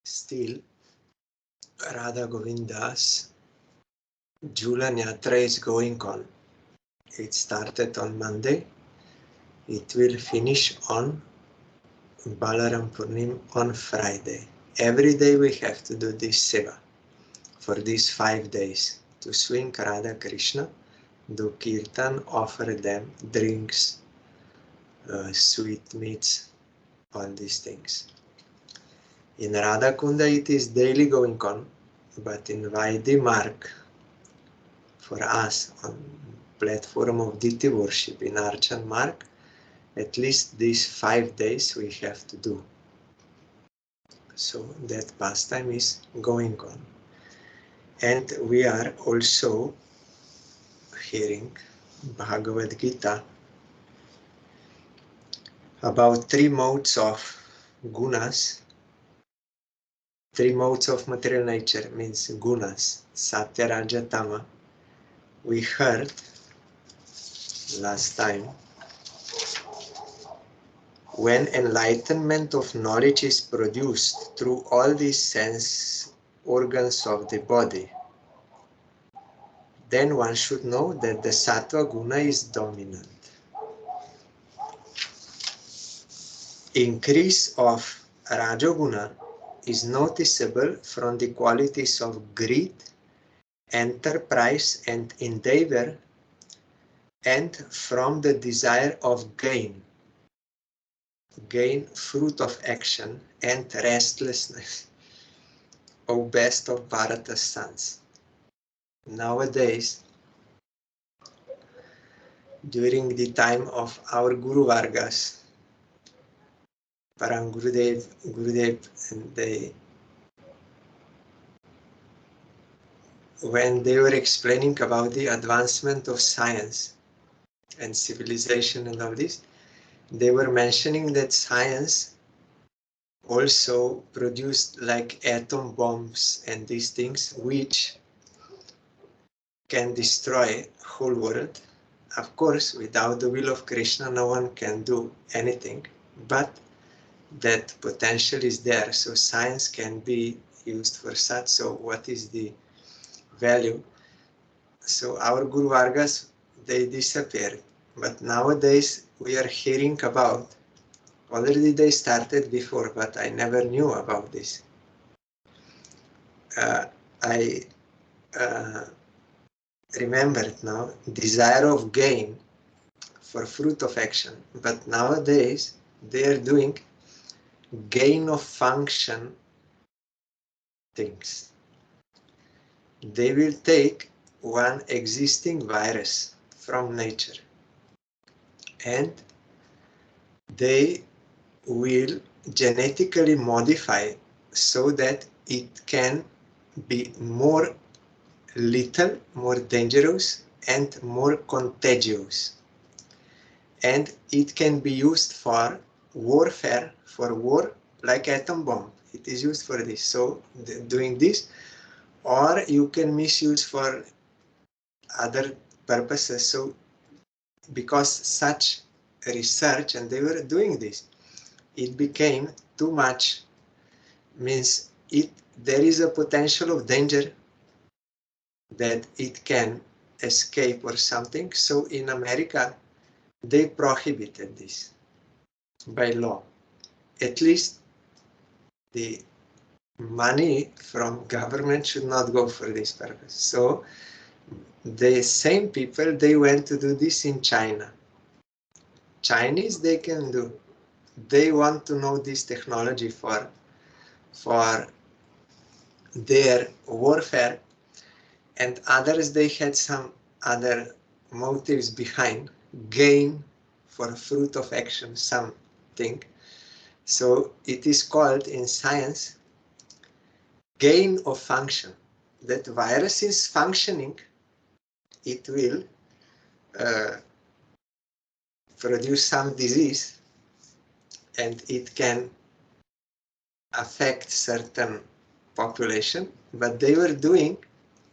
Still, Radha Govinda's Julan Yatra is going on. It started on Monday. It will finish on Balaram Purnim on Friday. Every day we have to do this seva for these 5 days, to swing Radha Krishna, do kirtan, offer them drinks, sweet meats, all these things. In Radha Kunda it is daily going on, but in Vaidhi Marg, for us on platform of deity worship in Archan Marg, at least these 5 days we have to do. So that pastime is going on. And we are also hearing Bhagavad Gita about 3 modes of gunas. 3 modes of material nature means gunas, Satya, Raja, Tama. We heard last time, when enlightenment of knowledge is produced through all these sense organs of the body, then one should know that the Sattva Guna is dominant. Increase of Rajoguna is noticeable from the qualities of greed, enterprise and endeavor, and from the desire of gain, fruit of action, and restlessness, O best of Bharata's sons. Nowadays, during the time of our Guru Vargas, Param Gurudev, and when they were explaining about the advancement of science and civilization and all this, they were mentioning that science also produced like atom bombs and these things which can destroy whole world. Of course, without the will of Krishna, no one can do anything, but that potential is there, so science can be used for such. So what is the value? So our Guru Vargas, they disappeared, but nowadays we are hearing about, already they started before, but I never knew about this. I remembered now, desire of gain for fruit of action, but nowadays they are doing gain of function things. They will take one existing virus from nature and they will genetically modify so that it can be more lethal, more dangerous, and more contagious. And it can be used for warfare, for war, like atom bomb. It is used for this. So doing this, or you can misuse for other purposes. So because such research, and they were doing this, it became too much, means there is a potential of danger that it can escape or something. So in America, they prohibited this by law. At least the money from government should not go for this purpose. So the same people, they went to do this in China. Chinese, they can do. They want to know this technology for their warfare, and others, they had some other motives behind, gain for fruit of action, something. So it is called in science gain of function. That virus is functioning, it will produce some disease and it can affect certain population, but they were doing,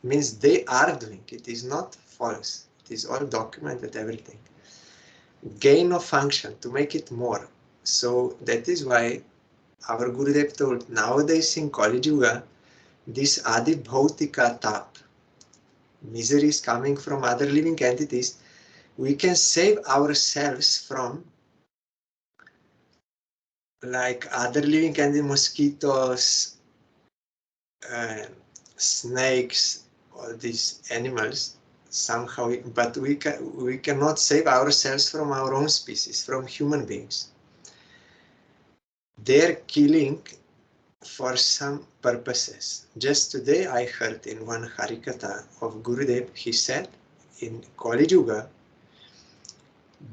means they are doing, it is not false, it is all documented, everything. Gain of function, to make it more. So that is why our Gurudev told, nowadays in Kali Yuga, this Adi Bhautika tap, misery is coming from other living entities. We can save ourselves from like other living entities, mosquitoes, snakes, all these animals somehow, but we cannot save ourselves from our own species, from human beings. They're killing for some purposes. Just today I heard in one Harikatha of Gurudev, he said, in Kali Yuga,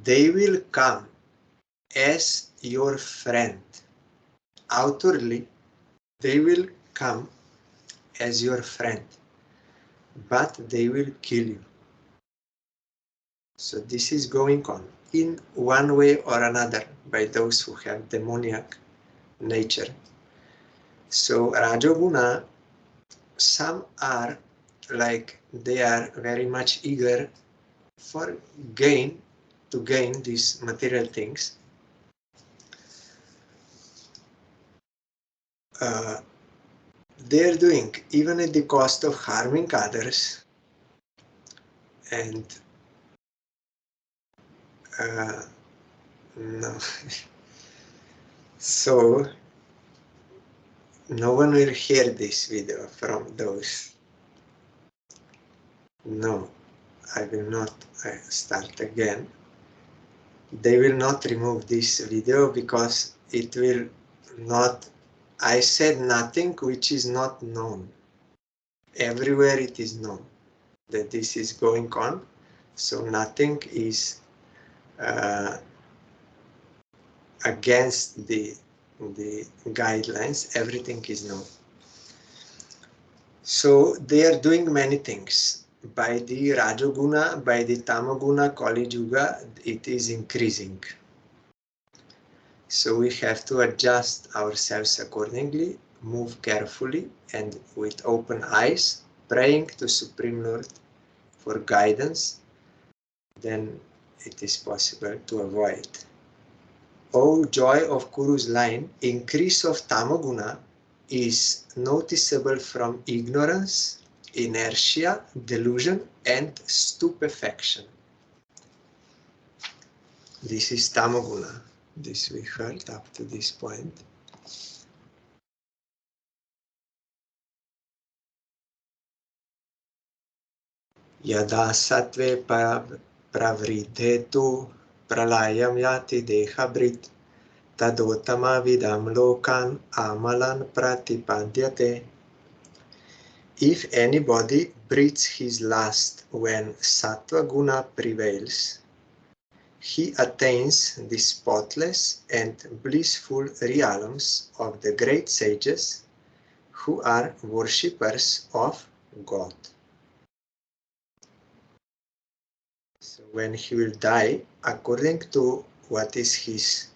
they will come as your friend. Outwardly, they will come as your friend, but they will kill you. So this is going on in one way or another by those who have demoniac nature. So Rajoguna, some are like they are very much eager for to gain these material things. They're doing even at the cost of harming others, and no. So no one will hear this video from those. No, I will not start again. They will not remove this video because it will not. I said nothing which is not known. Everywhere it is known that this is going on, so nothing is against the guidelines. Everything is known. So they are doing many things. By the Rajoguna, by the Tamoguna, Kali Yuga, it is increasing. So we have to adjust ourselves accordingly, move carefully and with open eyes, praying to Supreme Lord for guidance. Then it is possible to avoid. O joy of Kuru's line, increase of Tamoguna is noticeable from ignorance, inertia, delusion, and stupefaction. This is Tamoguna. This we heard up to this point. Yada sattve pravridhetu pralayam yati dehabrit tadotama vidam lokan amalan pratipadyate. If anybody breathes his last when sattva guna prevails, he attains the spotless and blissful realms of the great sages who are worshippers of God. So when he will die, according to what is his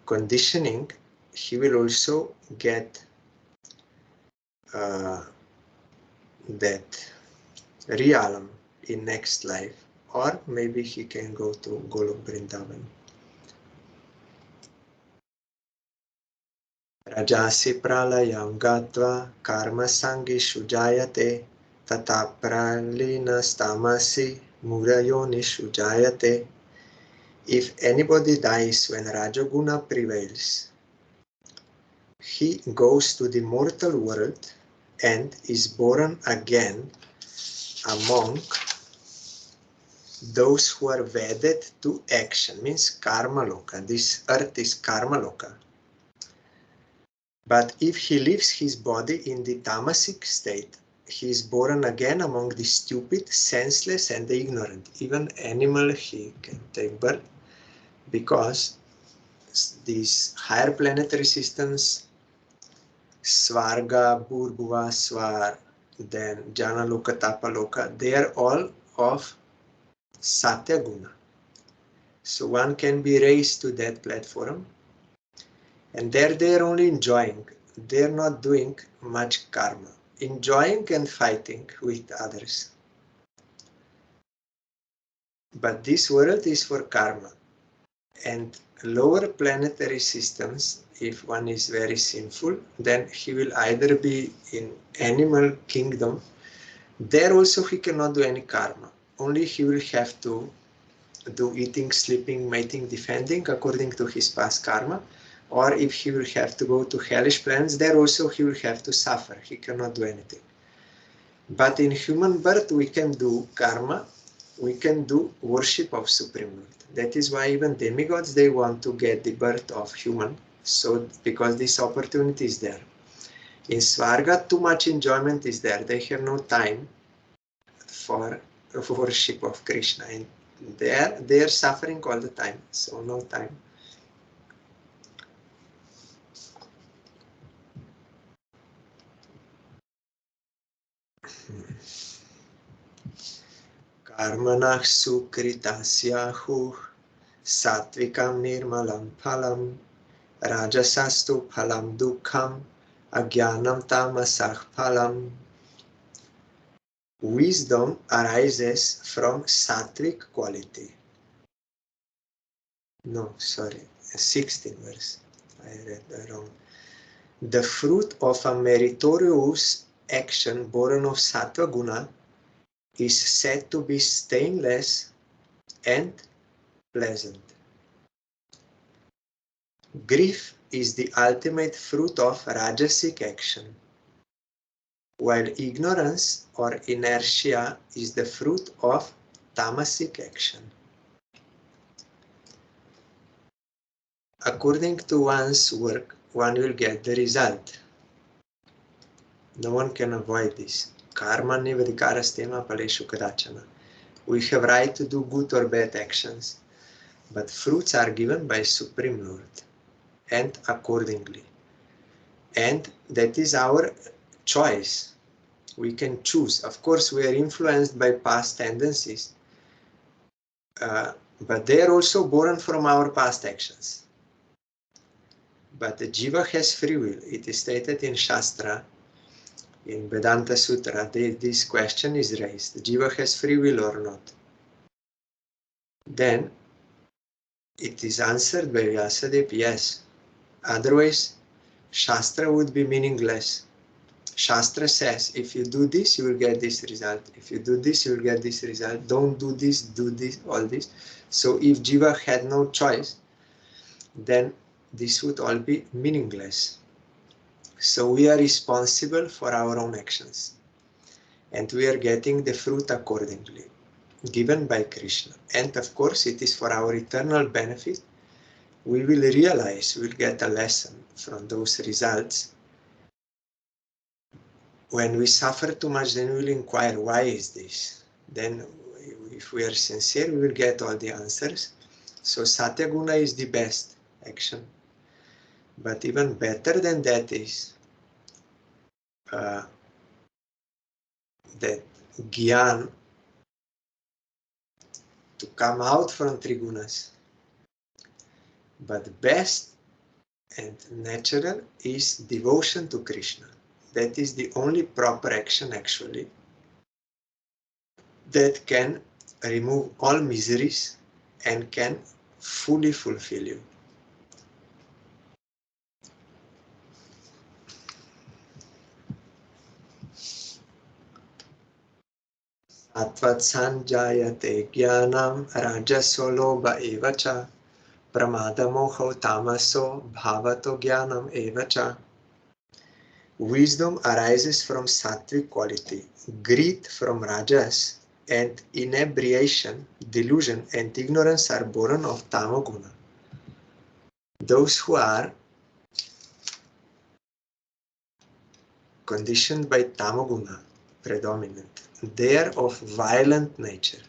conditioning, he will also get that realm in next life, or maybe he can go to Golok Vrindavan. Rajasi pralayam gatva karma sangi shujayate tata pralina stamasi murayoni shujayate. If anybody dies when Rajoguna prevails, he goes to the mortal world and is born again among those who are wedded to action, means karma loka. This earth is karma loka. But if he leaves his body in the tamasic state, he is born again among the stupid, senseless, and the ignorant. Even animal he can take birth, because these higher planetary systems, Svarga, Bhurbhuva, Svar, then Janaloka, Tapaloka, they are all of Satya Guna. So one can be raised to that platform, and there they are only enjoying. They are not doing much karma, enjoying and fighting with others. But this world is for karma, and lower planetary systems, if one is very sinful, then he will either be in animal kingdom. There also he cannot do any karma. Only he will have to do eating, sleeping, mating, defending according to his past karma. Or if he will have to go to hellish planets, there also he will have to suffer. He cannot do anything. But in human birth we can do karma, we can do worship of Supreme Lord. That is why even demigods, they want to get the birth of human, so because this opportunity is there. In Svarga, too much enjoyment is there. They have no time for worship of Krishna, and they are suffering all the time, so no time. Karmanah sukritasyahu satvikam nirmalam phalam rajasastu phalam dukkham ajnanam tamasah phalam. Wisdom arises from sattvic quality. No, sorry, 16th verse. I read that wrong. The fruit of a meritorious action born of sattva guna is said to be stainless and pleasant. Grief is the ultimate fruit of rajasic action, while ignorance or inertia is the fruit of tamasic action. According to one's work, one will get the result. No one can avoid this. Karma nivadikara stema paleshu kadachana. We have right to do good or bad actions, but fruits are given by Supreme Lord, and accordingly. And that is our choice. We can choose. Of course, we are influenced by past tendencies, but they are also born from our past actions. But the jiva has free will. It is stated in Shastra, in Vedanta Sutra, this question is raised. The jiva has free will or not? Then it is answered by Vyasadeva, yes. Otherwise, Shastra would be meaningless. Shastra says, if you do this, you will get this result. If you do this, you will get this result. Don't do this, all this. So if jiva had no choice, then this would all be meaningless. So we are responsible for our own actions, and we are getting the fruit accordingly, given by Krishna. And of course, it is for our eternal benefit. We will realize, we will get a lesson from those results. When we suffer too much, then we will inquire, why is this? Then if we are sincere, we will get all the answers. So Satya Guna is the best action. But even better than that is that Gyan, to come out from Trigunas. But best and natural is devotion to Krishna. That is the only proper action actually that can remove all miseries and can fully fulfill you. Atvat sanjayate jnanam rajaso lobha evacha pramadamoho tamaso bhavato jnanam evacha. Wisdom arises from sattvic quality, greed from rajas, and inebriation, delusion, and ignorance are born of tamoguna. Those who are conditioned by tamoguna, predominant, they are of violent nature.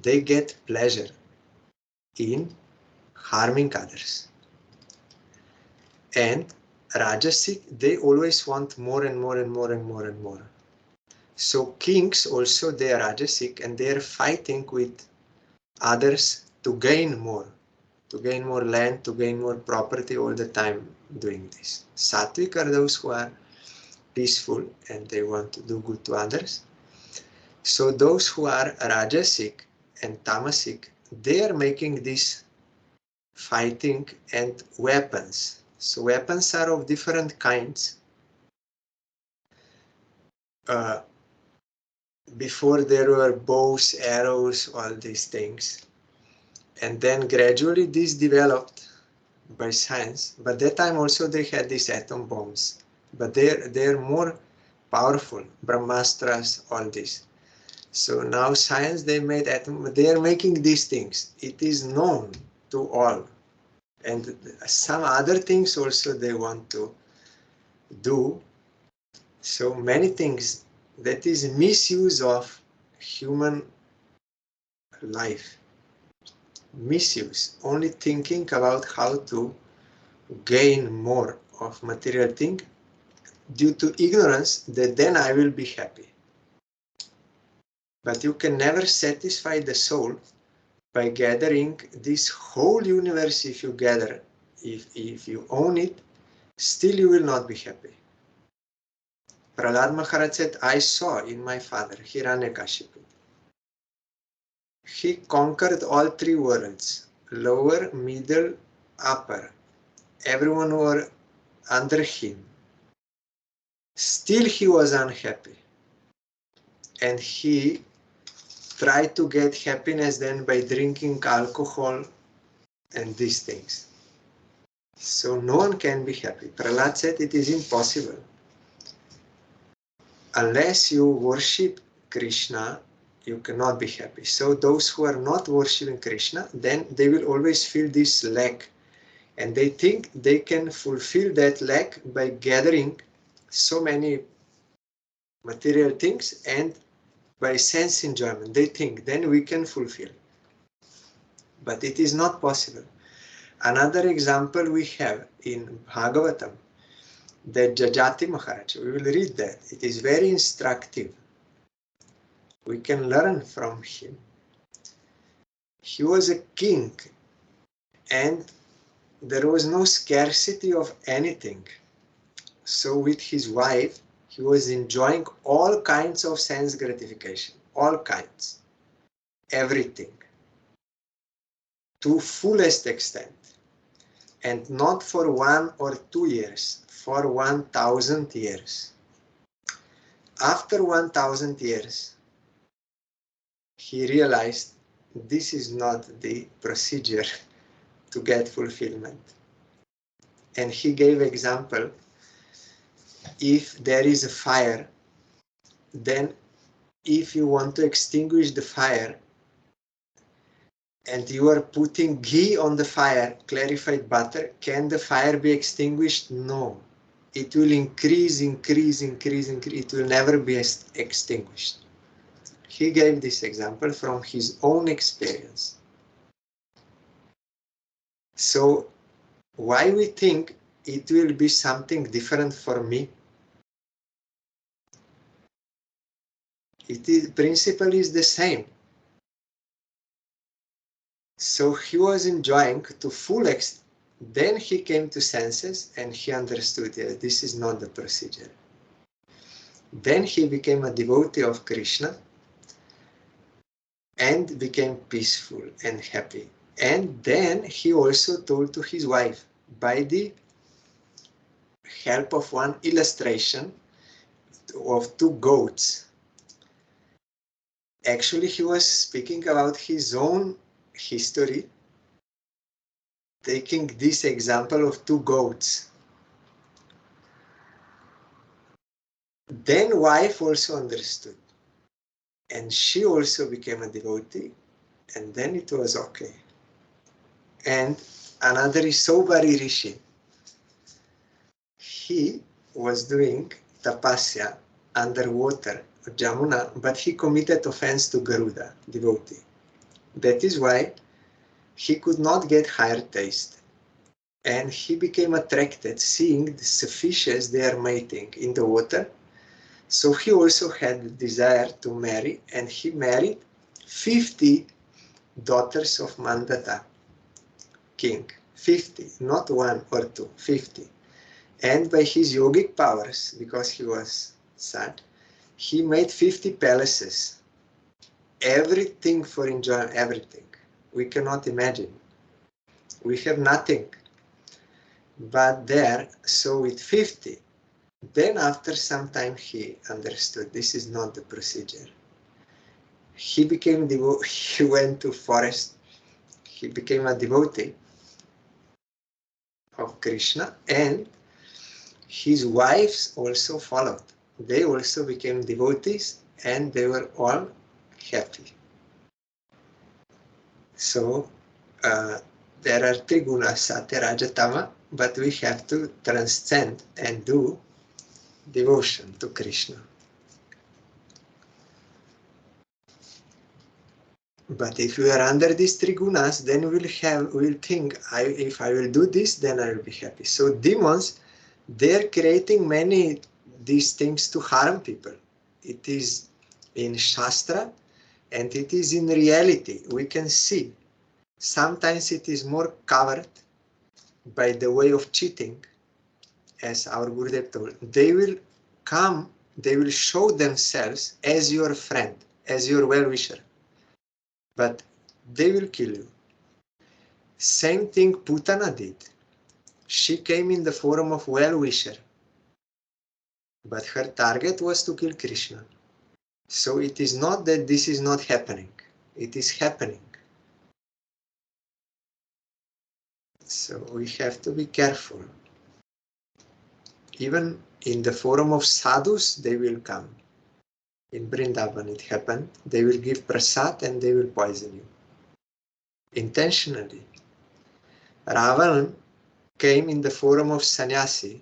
They get pleasure in harming others. And rajasic, they always want more and more and more and more and more. So kings also, they are rajasic, and they are fighting with others to gain more land, to gain more property all the time doing this. Sattvic are those who are peaceful and they want to do good to others. So those who are rajasic and tamasic, they are making this fighting and weapons. So weapons are of different kinds. Before there were bows, arrows, all these things. And then gradually this developed by science. But that time also they had these atom bombs. But they're more powerful, Brahmastras, all this. So now science, they made atom, they are making these things. It is known to all. And some other things also they want to do. So many things, that is misuse of human life. Misuse, only thinking about how to gain more of material thing due to ignorance, that then I will be happy. But you can never satisfy the soul by gathering this whole universe. If you gather, if you own it, still you will not be happy. Prahlad Maharaj said, I saw in my father, Hiranyakashipu. He conquered all three worlds, lower, middle, upper. Everyone were under him. Still he was unhappy. And he tried to get happiness then by drinking alcohol and these things. So no one can be happy. Prahlad said it is impossible. Unless you worship Krishna, you cannot be happy. So those who are not worshipping Krishna, then they will always feel this lack. And they think they can fulfill that lack by gathering so many material things and by sense enjoyment. They think then we can fulfill. But it is not possible. Another example we have in Bhagavatam, that Jajati Maharaj, we will read that. It is very instructive. We can learn from him. He was a king and there was no scarcity of anything. So with his wife, he was enjoying all kinds of sense gratification, all kinds, everything, to fullest extent. And not for 1 or 2 years, for 1,000 years. After 1,000 years, he realized this is not the procedure to get fulfillment. And he gave example, if there is a fire, then if you want to extinguish the fire and you are putting ghee on the fire, clarified butter, can the fire be extinguished? No. It will increase. It will never be extinguished. He gave this example from his own experience. So why we think it will be something different for me? Principle is the same. So he was enjoying to full extent. Then he came to senses and he understood that this is not the procedure. Then he became a devotee of Krishna and became peaceful and happy. And then he also told to his wife, by the help of one illustration of 2 goats. Actually, he was speaking about his own history, taking this example of 2 goats. Then wife also understood. And she also became a devotee. And then it was okay. And another is Saubhari Rishi. He was doing tapasya underwater, Jamuna, but he committed offense to Garuda, devotee. That is why he could not get higher taste. And he became attracted, seeing the fishes, they are mating in the water. So he also had the desire to marry, and he married 50 daughters of Mandata king. 50, not 1 or 2, 50. And by his yogic powers, because he was sad, he made 50 palaces. Everything for enjoying, everything. we cannot imagine. We have nothing. But there, so with 50, then after some time he understood this is not the procedure. He became he went to forest, he became a devotee of Krishna, and his wives also followed. They also became devotees and they were all happy. So there are three gunas, Satya, Raja, Tama, but we have to transcend and do devotion to Krishna. But if we are under these three gunas, then we'll think, if I will do this, then I will be happy. So demons, they're creating many these things to harm people. It is in Shastra and it is in reality. We can see. Sometimes it is more covered by the way of cheating, as our Gurudev told. They will come, they will show themselves as your friend, as your well-wisher. But they will kill you. Same thing Putana did. She came in the form of well-wisher. But her target was to kill Krishna. So it is not that this is not happening. It is happening. So we have to be careful. Even in the form of sadhus, they will come. In Vrindavan it happened. They will give prasad and they will poison you. Intentionally. Ravan came in the form of sannyasi.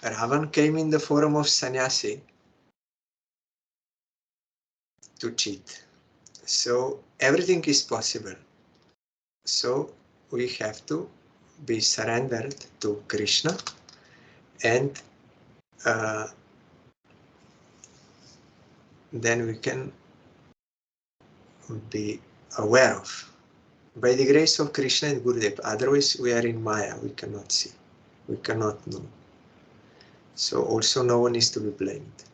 Ravan came in the form of sannyasi to cheat. So everything is possible. So we have to be surrendered to Krishna and then we can be aware of. By the grace of Krishna and Gurudev, otherwise we are in Maya, we cannot see, we cannot know. So also no one is to be blamed.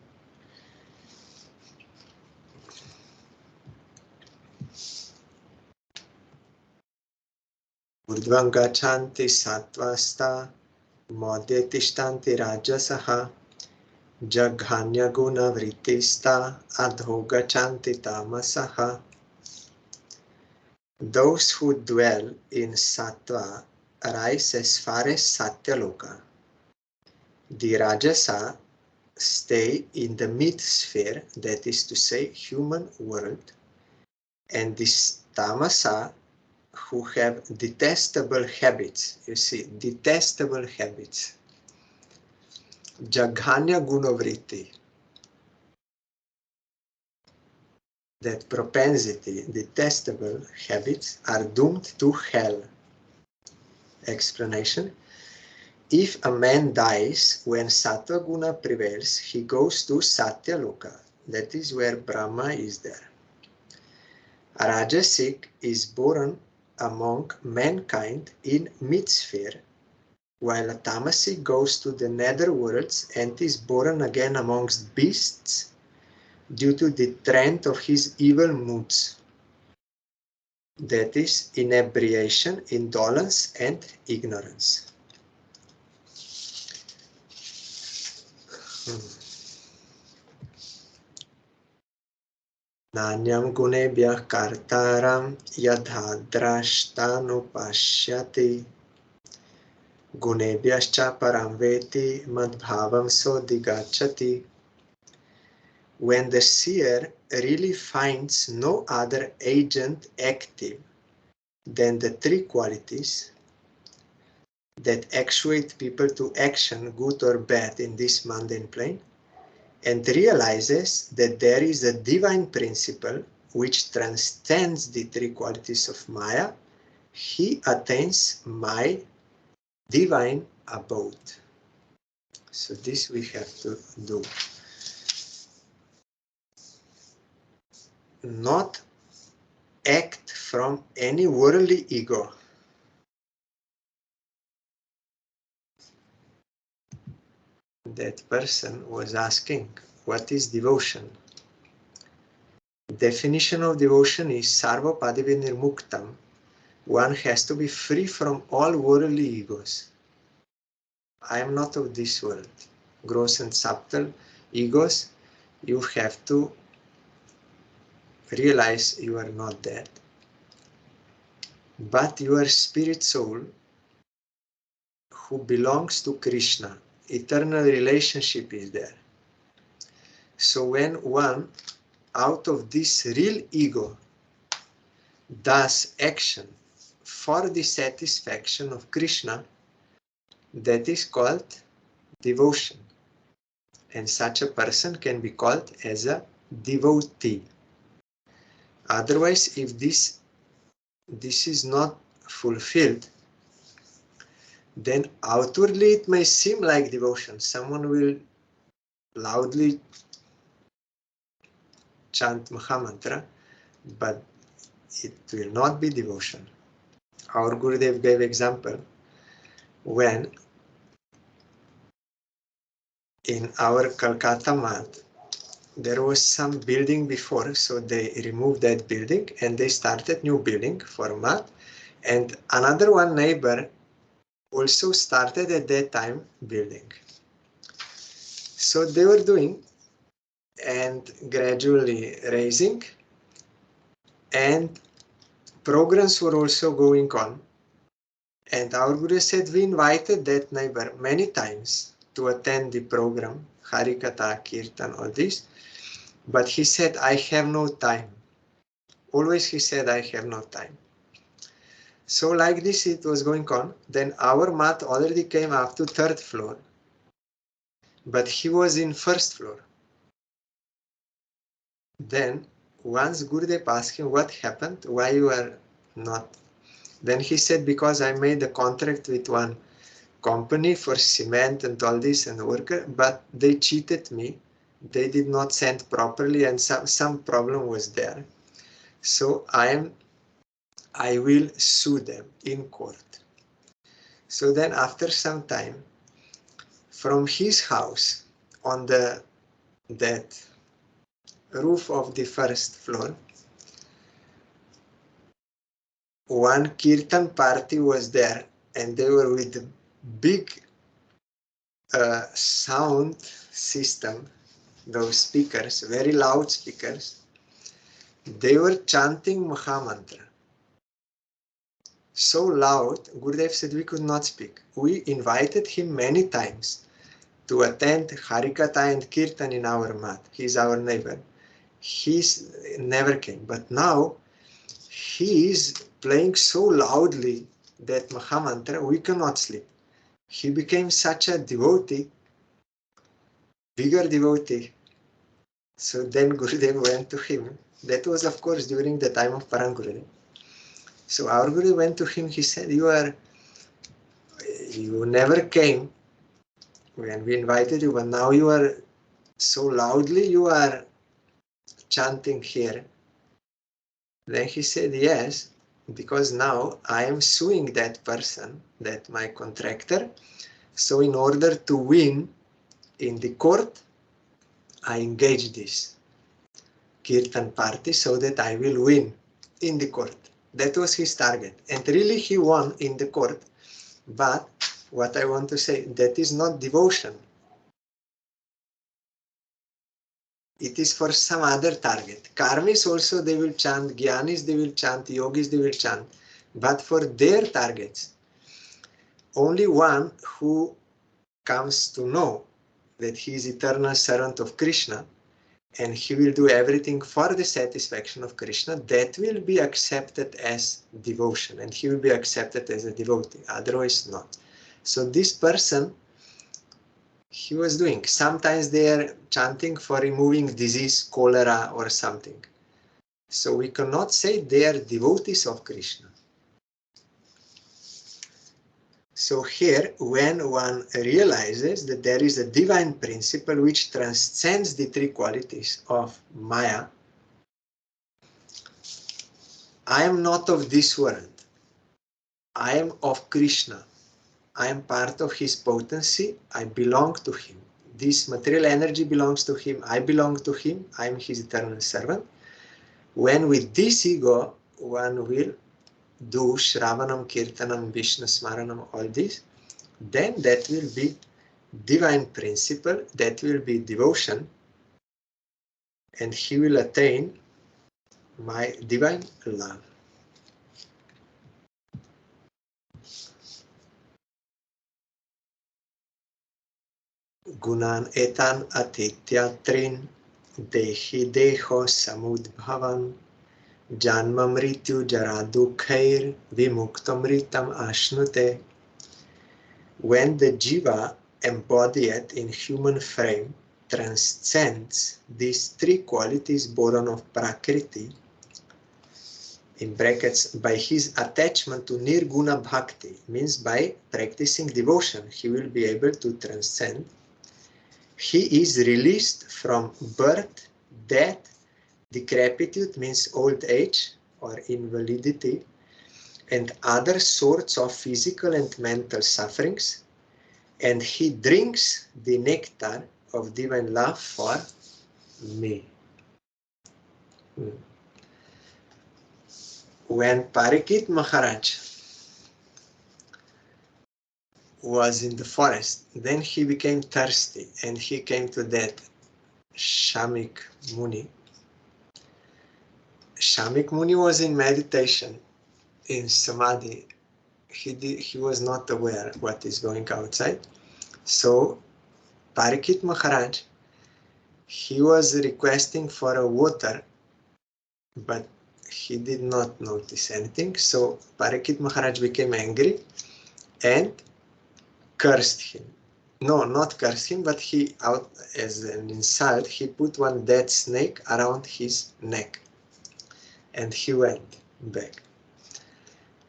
Urdhvam gachanti sattvasta madhye tishtanti rajasaha jaghanya guna vrittista adho gachanti tamasaha. Those who dwell in sattva rise as far as Satyaloka. The Rajasa stay in the mid-sphere, that is to say, human world, and the Tamasa who have detestable habits, you see, detestable habits. Jaghanya gunovritti, that propensity, detestable habits are doomed to hell. Explanation. If a man dies when Sattva Guna prevails, he goes to Satya Loka. That is where Brahma is there. A Rajasic is born among mankind in mid-sphere, while a Tamasic goes to the nether worlds and is born again amongst beasts due to the trend of his evil moods. That is inebriation, indolence, and ignorance. Nanyam gunebhyah kartaram yadha drashtanupashyati gunebhyascha param veti madbhavam sodigachati. When the seer really finds no other agent active than the three qualities that actuate people to action, good or bad, in this mundane plane, and realizes that there is a divine principle which transcends the three qualities of Maya, he attains my divine abode. So this we have to do. Not act from any worldly ego. That person was asking, what is devotion? Definition of devotion is sarva padavi nirmuktam. One has to be free from all worldly egos. I am not of this world. Gross and subtle egos, you have to realize you are not that. But your spirit soul who belongs to Krishna, eternal relationship is there. So when one out of this real ego does action for the satisfaction of Krishna, that is called devotion. And such a person can be called as a devotee. Otherwise, if this is not fulfilled, then outwardly it may seem like devotion. Someone will loudly chant Mahamantra, but it will not be devotion. Our Gurudev gave example when in our Calcutta Math, there was some building before, so they removed that building and they started new building for Math, and another one neighbor also started at that time building. So they were doing and gradually raising, and programs were also going on. And our Guru said we invited that neighbor many times to attend the program, Harikatha, Kirtan, all this. But he said, I have no time. Always he said, I have no time. So like this it was going on. Then our mat already came up to 3rd floor. But he was in 1st floor. Then once Gurudev asked him what happened, why you are not. Then he said, because I made a contract with one company for cement and all this and worker, but they cheated me. They did not send properly and some problem was there. So I will sue them in court. So then after some time, from his house on that roof of the 1st floor, one kirtan party was there, and they were with the big sound system, those speakers, very loud speakers. They were chanting Mahamantra. So loud, Gurudev said we could not speak. We invited him many times to attend Harikatha and Kirtan in our mat. He's our neighbor. He never came. But now he is playing so loudly that Mahamantra, we cannot sleep. He became such a devotee, bigger devotee. So then Gurudev went to him. That was, of course, during the time of Param Gurudev. So our Guru went to him. He said, you never came when we invited you, but now you are so loudly, you are chanting here. Then he said, yes, because now I am suing that person, that my contractor. So in order to win in the court, I engage this Kirtan party so that I will win in the court. That was his target. And really he won in the court. But what I want to say, that is not devotion. It is for some other target. Karmis also they will chant, Gyanis they will chant, Yogis they will chant. But for their targets, only one who comes to know that he is eternal servant of Krishna and he will do everything for the satisfaction of Krishna, that will be accepted as devotion and he will be accepted as a devotee, otherwise not. So this person, he was doing, sometimes they are chanting for removing disease, cholera or something. So we cannot say they are devotees of Krishna. So here, when one realizes that there is a divine principle which transcends the 3 qualities of Maya, I am not of this world. I am of Krishna. I am part of his potency. I belong to him. This material energy belongs to him. I belong to him. I am his eternal servant. When with this ego, one will do Shravanam, Kirtanam, Vishnu Smaranam, all this, then that will be divine principle, that will be devotion, and he will attain my divine love. Gunan etan atityatrin dehi deho samudbhavan janma mrityu jara dukhair vimuktamritam ashnute. When the jiva embodied in human frame transcends these three qualities born of Prakriti, in brackets, by his attachment to Nirguna Bhakti, means by practicing devotion, he will be able to transcend. He is released from birth, death, decrepitude means old age or invalidity, and other sorts of physical and mental sufferings, and he drinks the nectar of divine love for me. When Parikshit Maharaj was in the forest, then he became thirsty and he came to that Shamik Muni. Shamik Muni was in meditation, in Samadhi. He was not aware what is going outside. So Parikshit Maharaj, he was requesting for a water, but he did not notice anything. So Parikshit Maharaj became angry and cursed him. No, not cursed him, but he, out as an insult, he put one dead snake around his neck. And he went back.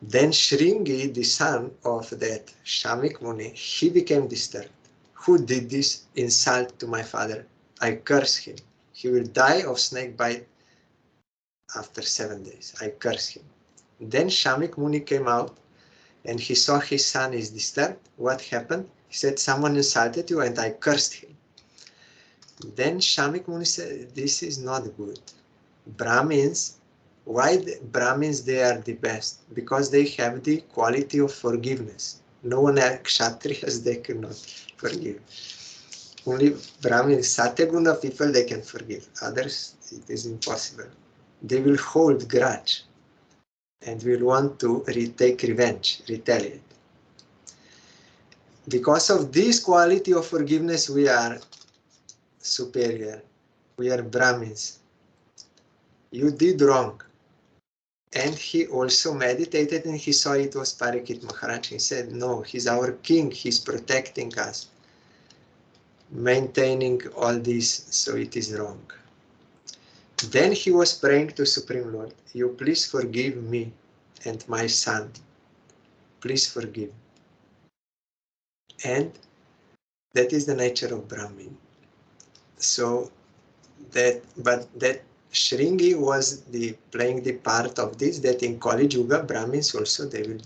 Then Shringi, the son of that Shamik Muni, he became disturbed. Who did this insult to my father? I curse him. He will die of snake bite after 7 days. I curse him. Then Shamik Muni came out and he saw his son is disturbed. What happened? He said, someone insulted you and I cursed him. Then Shamik Muni said, this is not good. Brahmins, why the Brahmins, they are the best? Because they have the quality of forgiveness. No one else, Kshatriyas, they cannot forgive. Only Brahmins, Satyaguna people, they can forgive. Others, it is impossible. They will hold grudge and will want to take revenge, retaliate. Because of this quality of forgiveness, we are superior. We are Brahmins. You did wrong. And he also meditated and he saw it was Parikshit Maharaj. He said, no, he's our king. He's protecting us, maintaining all this, so it is wrong. Then he was praying to Supreme Lord, you please forgive me and my son. Please forgive. And that is the nature of Brahmin. So that Shringi was playing the part of this, that in Kali Yuga, Brahmins also, they will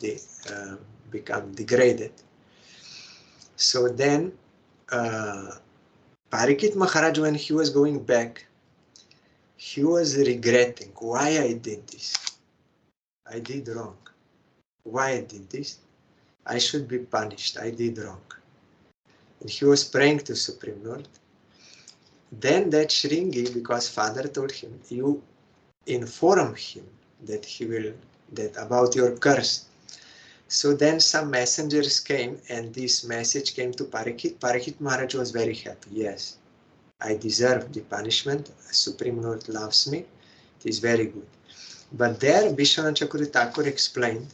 become degraded. So then Parikshit Maharaj, when he was going back, he was regretting, why I did this? I did wrong. Why I did this? I should be punished. I did wrong. And he was praying to Supreme Lord. Then that Shringi, because father told him, you inform him that about your curse. So then some messengers came and this message came to Parikshit. Parikshit Maharaj was very happy. Yes, I deserve the punishment. Supreme Lord loves me. It is very good. But there Vishwanath Chakravarti Thakur explained,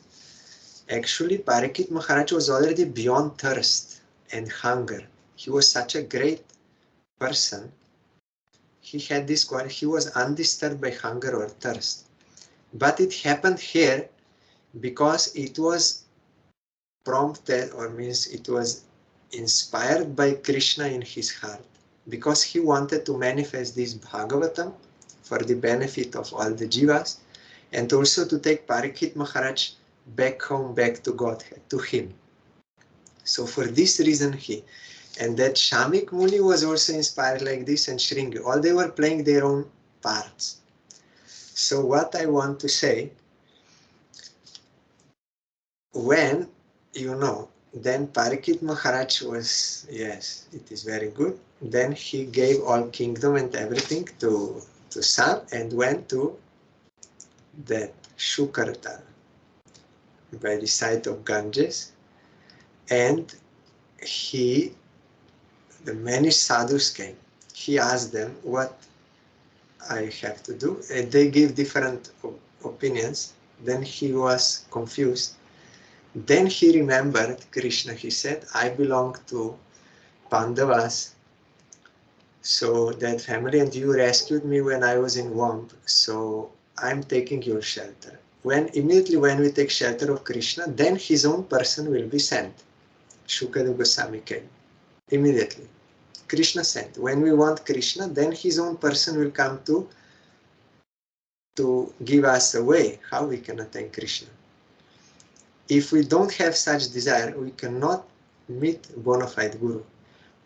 actually Parikshit Maharaj was already beyond thirst and hunger. He was such a great person. He had this quality, he was undisturbed by hunger or thirst. But it happened here because it was prompted, or means it was inspired by Krishna in his heart. Because he wanted to manifest this Bhagavatam for the benefit of all the jivas, and also to take Parikshit Maharaj back home, back to Godhead, to him. So for this reason and that Shamik Muni was also inspired like this, and Shringi, all they were playing their own parts. So what I want to say, when, then Parikshit Maharaj was, yes, it is very good. Then he gave all kingdom and everything to son and went to that Shukartal by the side of Ganges, and the many sadhus came. He asked them what I have to do, and they gave different opinions. Then he was confused. Then he remembered Krishna. He said, I belong to Pandavas, so that family, and you rescued me when I was in womb, so I'm taking your shelter. Immediately when we take shelter of Krishna, then his own person will be sent. Shukadeva Goswami came. Immediately. Krishna sent. When we want Krishna, then his own person will come to give us a way how we can attain Krishna. If we don't have such desire, we cannot meet bona fide Guru.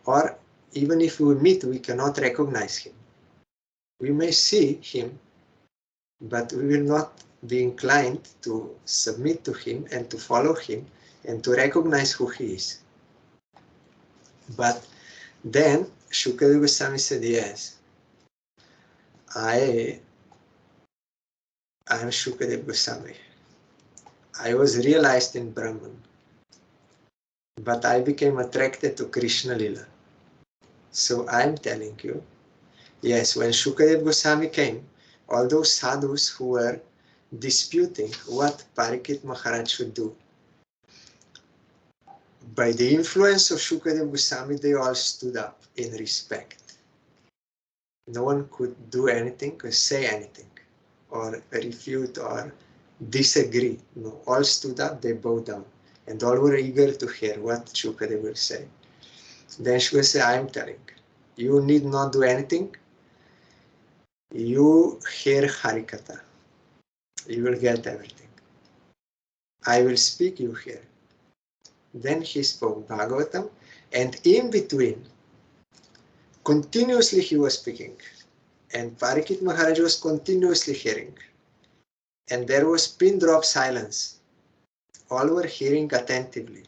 Or even if we meet, we cannot recognize him. We may see him, but we will not be inclined to submit to him and to follow him and to recognize who he is. But then Shukadeva Goswami said, yes, I am Shukadeva Goswami. I was realized in Brahman, but I became attracted to Krishna Lila. So I am telling you, yes, when Shukadeva Goswami came, all those sadhus who were disputing what Parikshit Maharaj should do, by the influence of Shukadeva Goswami, they all stood up in respect. No one could do anything or say anything or refute or disagree. No, all stood up, they bowed down, and all were eager to hear what Shukadeva will say. Then Shukadeva said, I am telling, you need not do anything. You hear Harikatha. You will get everything. I will speak, you hear. Then he spoke Bhagavatam, and in between, continuously he was speaking, and Parikshit Maharaj was continuously hearing. And there was pin drop silence. All were hearing attentively.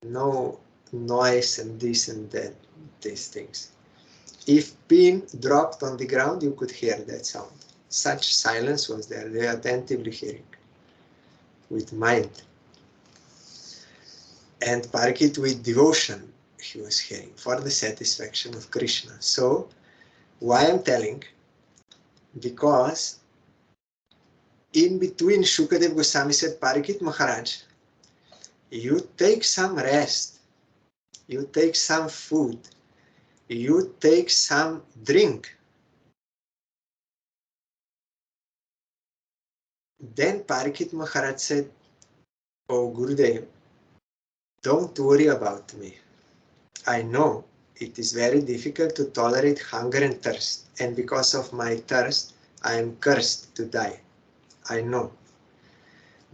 No noise and this and that, these things. If pin dropped on the ground, you could hear that sound. Such silence was there. They were attentively hearing with mind. And Parikshit with devotion, he was hearing for the satisfaction of Krishna. So, why I'm telling? Because in between Shukadeva Goswami said, Parikshit Maharaj, you take some rest, you take some food, you take some drink. Then Parikshit Maharaj said, Oh Gurudev, don't worry about me. I know it is very difficult to tolerate hunger and thirst, and because of my thirst, I am cursed to die. I know.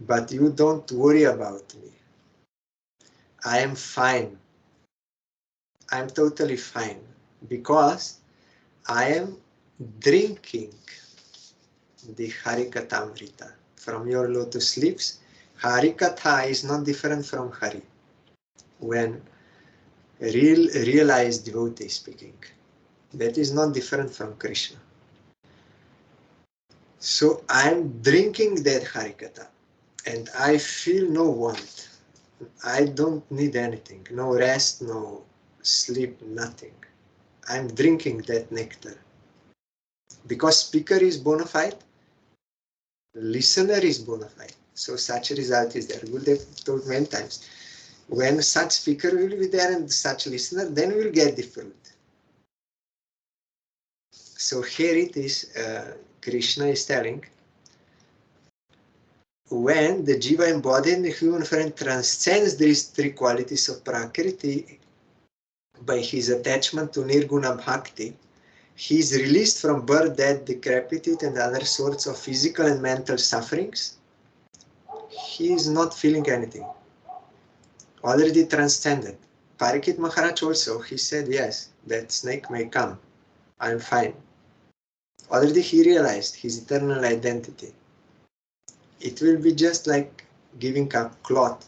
But you don't worry about me. I am fine. I am totally fine because I am drinking the Harikatamrita from your lotus lips. Harikatha is not different from Hari. When realized devotee speaking, that is not different from Krishna. So I am drinking that Harikatha and I feel no want. I don't need anything, no rest, no sleep, nothing. I'm drinking that nectar. Because speaker is bona fide, listener is bona fide. So such a result is there. Gurudev told many times, when such speaker will be there and such listener, then we will get the fruit. So here it is, Krishna is telling, when the Jiva embodied in the human form transcends these three qualities of Prakriti by his attachment to Nirguna Bhakti, he is released from birth, death, decrepitude, and other sorts of physical and mental sufferings. He is not feeling anything. Already transcended. Parikshit Maharaj also, he said, yes, that snake may come. I'm fine. Already he realized his eternal identity. It will be just like giving a cloth.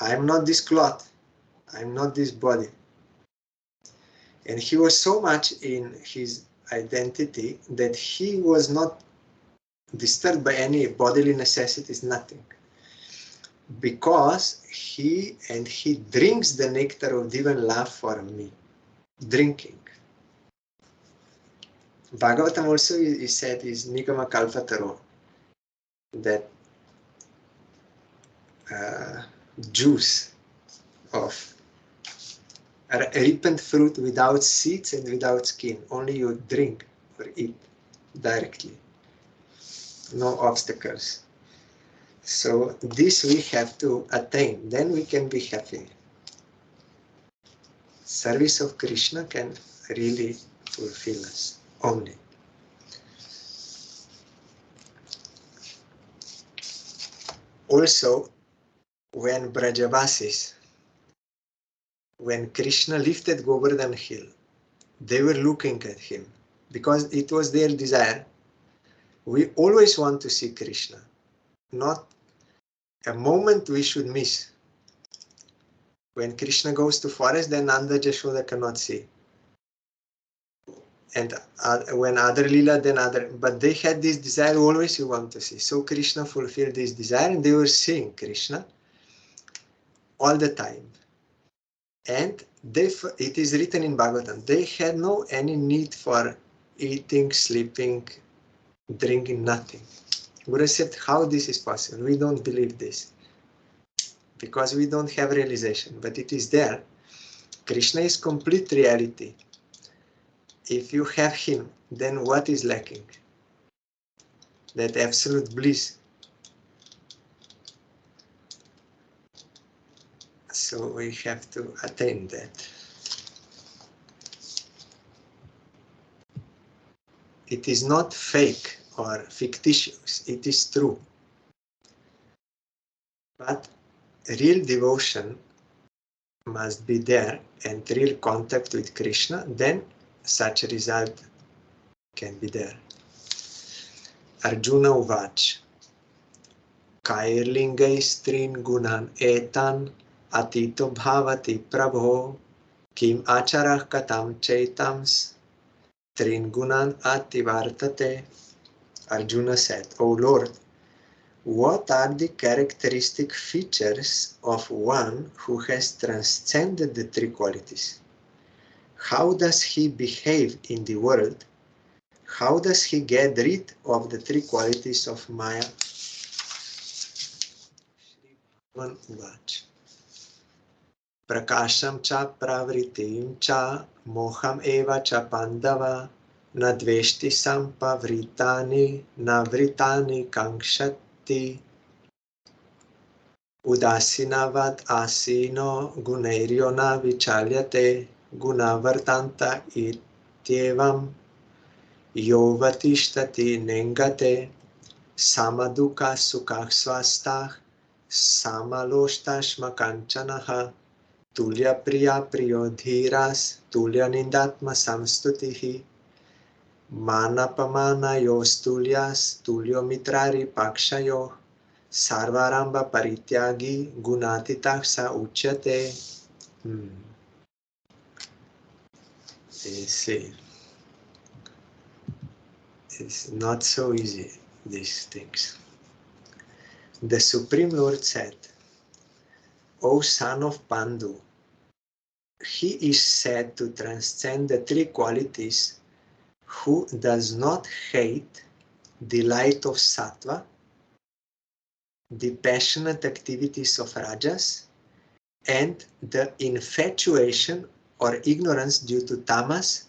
I am not this cloth. I am not this body. And he was so much in his identity that he was not disturbed by any bodily necessities, nothing. Because he drinks the nectar of divine love for me. Drinking. Bhagavatam also is said is Nigama Kalpataro, that juice of ripened fruit without seeds and without skin. Only you drink or eat directly. No obstacles. So this we have to attain. Then we can be happy. Service of Krishna can really fulfill us. Only. Also, when Brajavasis, when Krishna lifted Govardhan hill, they were looking at him because it was their desire. We always want to see Krishna. Not a moment we should miss. When Krishna goes to forest, then Nanda Jashoda cannot see. And when other Leela, then other. But they had this desire always you want to see. So Krishna fulfilled this desire and they were seeing Krishna all the time. And it is written in Bhagavatam, they had no any need for eating, sleeping, drinking, nothing. Guru said, how this is possible? We don't believe this. Because we don't have realization, but it is there. Krishna is complete reality. If you have him, then what is lacking? That absolute bliss. So we have to attain that. It is not fake or fictitious, it is true. But real devotion must be there and real contact with Krishna, then such a result can be there. Arjuna Uvach Kairlingai strin gunan etan atito bhavati prabho kim acharah katam chaitams trin gunan ativartate. Arjuna said, O Lord, what are the characteristic features of one who has transcended the three qualities? How does he behave in the world? How does he get rid of the three qualities of Maya? Prakasham cha pravritim cha moham eva cha pandava nadveshti sampavritani navritani kankshati udasinavad asino gunairyo na vichalyate gunavartanta ityevam yovatishtati nengate samaduka sukha swastah samaloštashmakančanaha tulya priya priyo dhiras tulya nindatma samstutihi manapamanayo stulyas tulyo mitrari pakshayo sarvaramba parityagi gunatitah sa uchyate. You see, it's not so easy, these things. The Supreme Lord said, O son of Pandu, he is said to transcend the three qualities who does not hate the light of sattva, the passionate activities of rajas, and the infatuation or ignorance due to tamas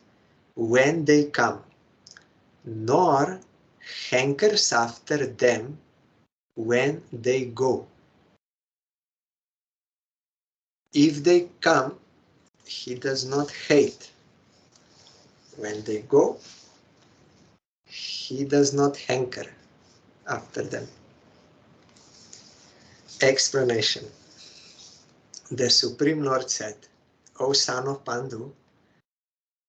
when they come, nor hankers after them when they go. If they come, he does not hate. When they go, he does not hanker after them. Explanation. The Supreme Lord said, O son of Pandu,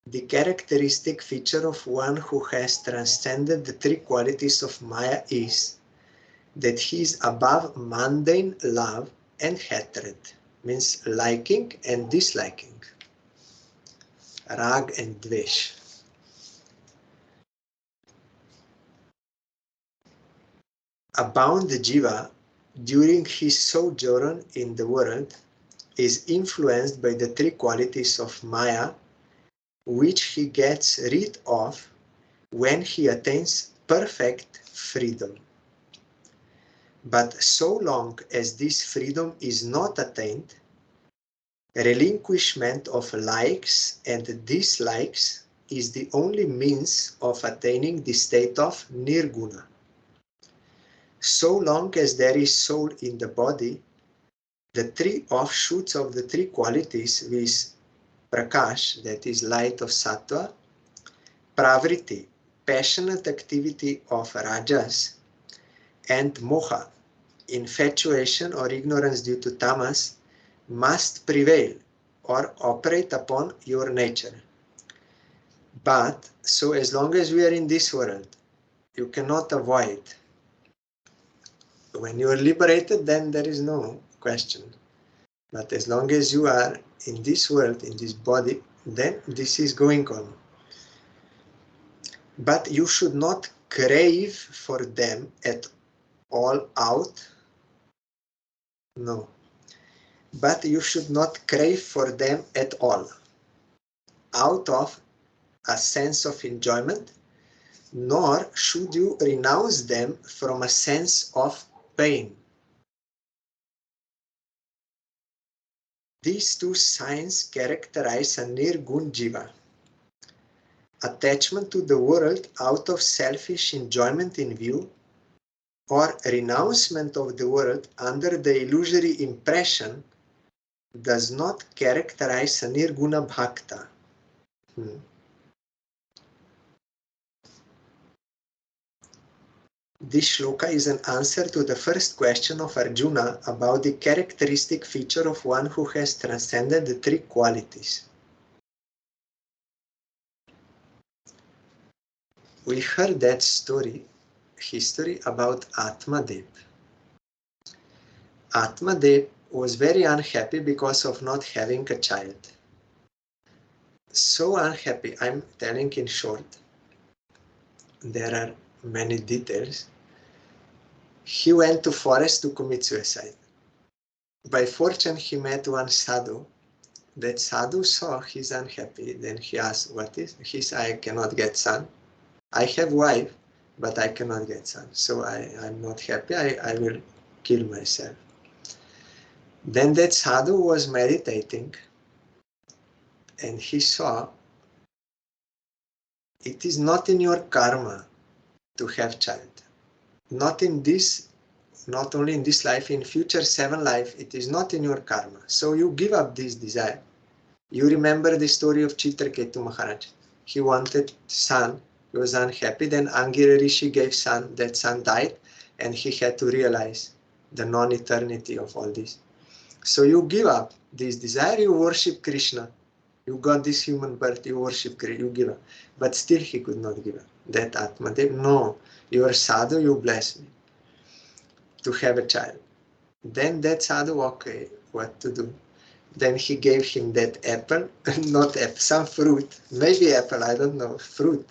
The characteristic feature of one who has transcended the three qualities of Maya is that he is above mundane love and hatred, means liking and disliking, rag and dvesh. A bound jiva, during his sojourn in the world, is influenced by the three qualities of Maya, which he gets rid of when he attains perfect freedom. But so long as this freedom is not attained, relinquishment of likes and dislikes is the only means of attaining the state of nirguna. So long as there is soul in the body, the three offshoots of the three qualities, viz. Prakash, that is light of sattva, pravriti, passionate activity of rajas, and moha, infatuation or ignorance due to tamas, must prevail or operate upon your nature. But so as long as we are in this world, you cannot avoid. When you are liberated, then there is no question. But as long as you are in this world, in this body, then this is going on. But you should not crave for them at all out. No. But you should not crave for them at all out of a sense of enjoyment, nor should you renounce them from a sense of pain. These two signs characterize a nirgun jiva. Attachment to the world out of selfish enjoyment in view, or renouncement of the world under the illusory impression, does not characterize a nirguna bhakta. This shloka is an answer to the first question of Arjuna about the characteristic feature of one who has transcended the three qualities. We heard that history about Atmadev. Atmadev was very unhappy because of not having a child. So unhappy, I'm telling in short. There are many details. He went to forest to commit suicide. By fortune, he met one sadhu. That sadhu saw he's unhappy. Then he asked, what is? He said, I cannot get son. I have wife, but I cannot get son. So I'm not happy. I will kill myself. Then that sadhu was meditating and he saw it is not in your karma to have child. Not only in this life, in future 7 life, it is not in your karma. So you give up this desire. You remember the story of Chitraketu Maharaj. He wanted son, he was unhappy, then Angira Rishi gave son, that son died, and he had to realize the non-eternity of all this. So you give up this desire, you worship Krishna. You got this human birth, you worship Krishna, you give up. But still he could not give up. That Atmadev, no, you are sadhu, you bless me to have a child. Then that sadhu, okay, what to do? Then he gave him that apple, not apple, some fruit, maybe apple, I don't know, fruit.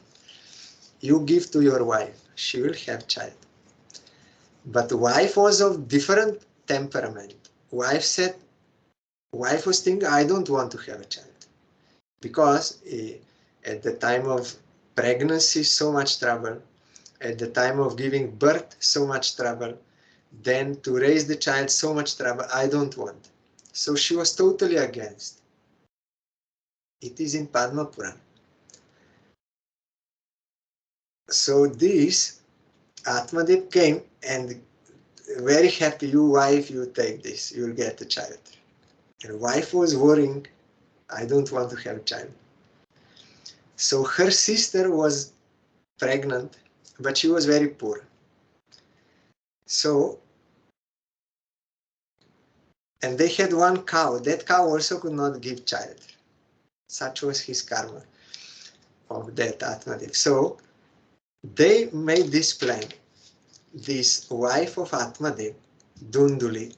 You give to your wife, she will have child. But wife was of different temperament. Wife was thinking, I don't want to have a child. Because at the time of pregnancy, so much trouble. At the time of giving birth, so much trouble. Then to raise the child, so much trouble. I don't want. So she was totally against. It is in Padma Purana. So this Atmadev came and very happy, you wife, you take this, you'll get a child. And wife was worrying, I don't want to have a child. So her sister was pregnant, but she was very poor. So, and they had one cow. That cow also could not give child. Such was his karma. of that Atmadev. So they made this plan. This wife of Atmadev, Dunduli,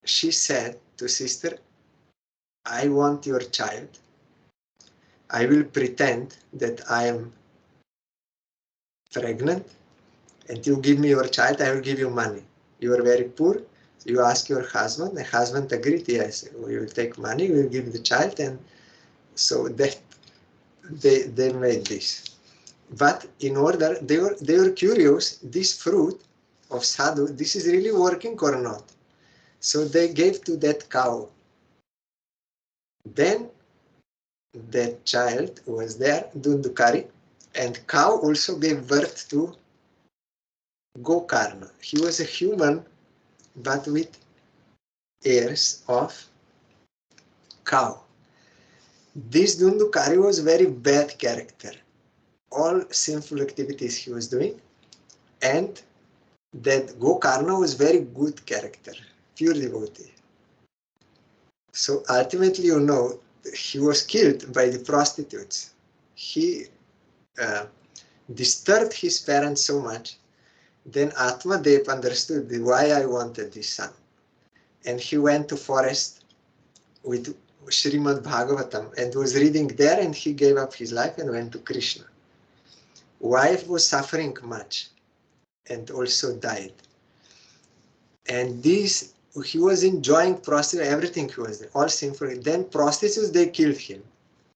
she said to sister, I want your child. I will pretend that I am pregnant and you give me your child, I will give you money. You are very poor. You ask your husband, the husband agreed, yes, we will take money, we will give the child, and so that they made this. But in order, they were curious, this fruit of sadhu, this is really working or not. So they gave to that cow. Then that child was there, Dundukari, and cow also gave birth to Gokarna. He was a human, but with ears of cow. This Dundukari was very bad character. All sinful activities he was doing, and that Gokarna was very good character, pure devotee. So ultimately, you know, he was killed by the prostitutes. He disturbed his parents so much. Then Atmadev understood why I wanted this son. And he went to forest with Srimad Bhagavatam and was reading there, and he gave up his life and went to Krishna. Wife was suffering much and also died. And this, he was enjoying prostitution, everything he was doing, all sinful. Then prostitutes, they killed him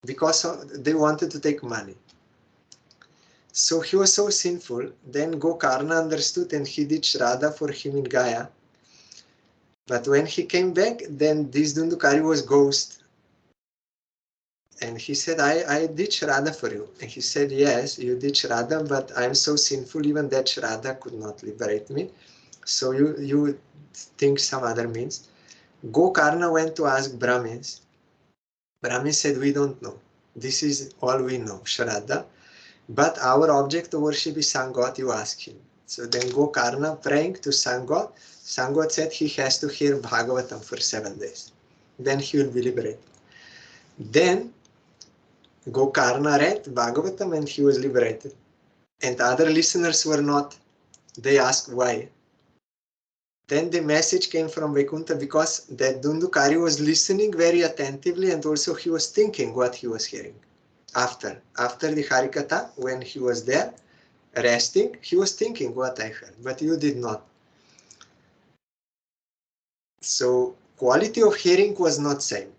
because they wanted to take money. So he was so sinful. Then Gokarna understood and he did Shraddha for him in Gaya. But when he came back, then this Dundukari was ghost. And he said, I did Shraddha for you. And he said, yes, you did Shraddha, but I'm so sinful, even that Shraddha could not liberate me. So you think some other means. Gokarna went to ask Brahmins. Brahmins said, we don't know. This is all we know, Shraddha. But our object of worship is Sangot, you ask him. So then Gokarna praying to Sangot. Sangot said he has to hear Bhagavatam for 7 days. Then he will be liberated. Then Gokarna read Bhagavatam and he was liberated. And other listeners were not. They asked why. Then the message came from Vaikuntha because that Dundukari was listening very attentively and also he was thinking what he was hearing. After the Harikatha, when he was there, resting, he was thinking what I heard, but you did not. So quality of hearing was not same.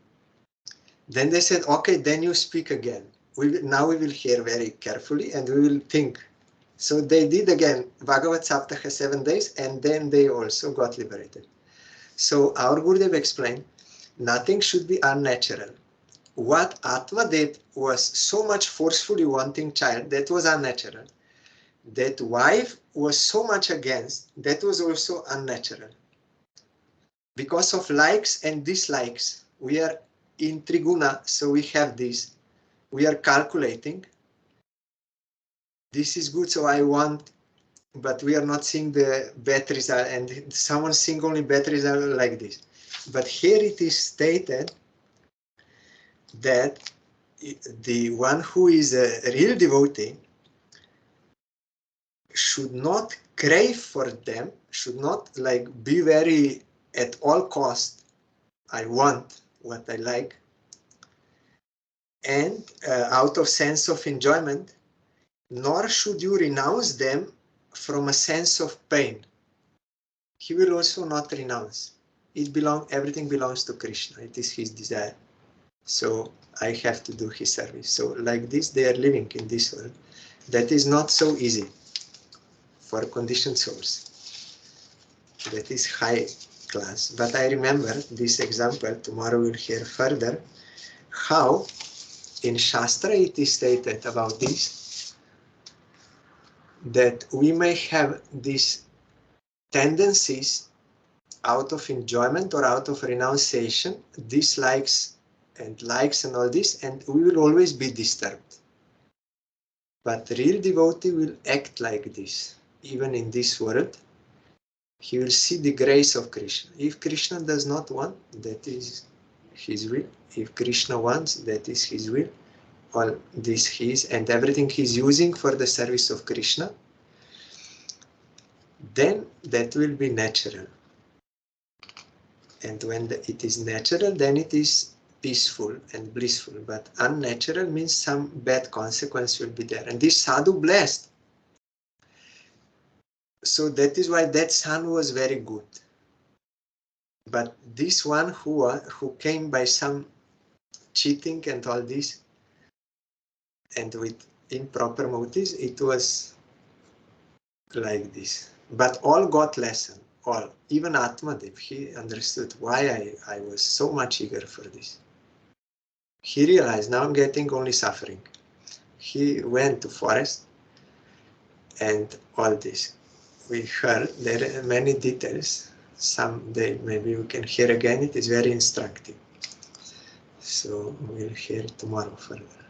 Then they said, okay, then you speak again. Now we will hear very carefully and we will think. So they did again Bhagavad Saptaha 7 days and then they also got liberated. So our Gurudev explained, nothing should be unnatural. What Atmadev was so much forcefully wanting child, that was unnatural. That wife was so much against, that was also unnatural. Because of likes and dislikes, we are in Triguna, so we have this. We are calculating. This is good, so I want, but we are not seeing the bad result, and someone seeing only bad result like this. But here it is stated that the one who is a real devotee should not crave for them, should not like be very at all cost, I want what I like, and out of sense of enjoyment, nor should you renounce them from a sense of pain. He will also not renounce. Everything belongs to Krishna. It is his desire. So I have to do his service. So like this, they are living in this world. That is not so easy for conditioned souls. That is high class. But I remember this example. Tomorrow we'll hear further how in Shastra it is stated about this, that we may have these tendencies out of enjoyment or out of renunciation, dislikes and likes and all this, and we will always be disturbed. But real devotee will act like this. Even in this world, he will see the grace of Krishna. If Krishna does not want, that is his will. If Krishna wants, that is his will. all this his and everything he's using for the service of Krishna, then that will be natural. And when it is natural, then it is peaceful and blissful. But unnatural means some bad consequence will be there. And this sadhu blessed. So that is why that son was very good. But this one who came by some cheating and all this, and with improper motives, it was like this. But all got lesson. All. Even Atmadev, he understood why I was so much eager for this. He realized, now I'm getting only suffering. He went to forest and all this. We heard there are many details. Someday maybe we can hear again. It is very instructive. So we'll hear tomorrow further.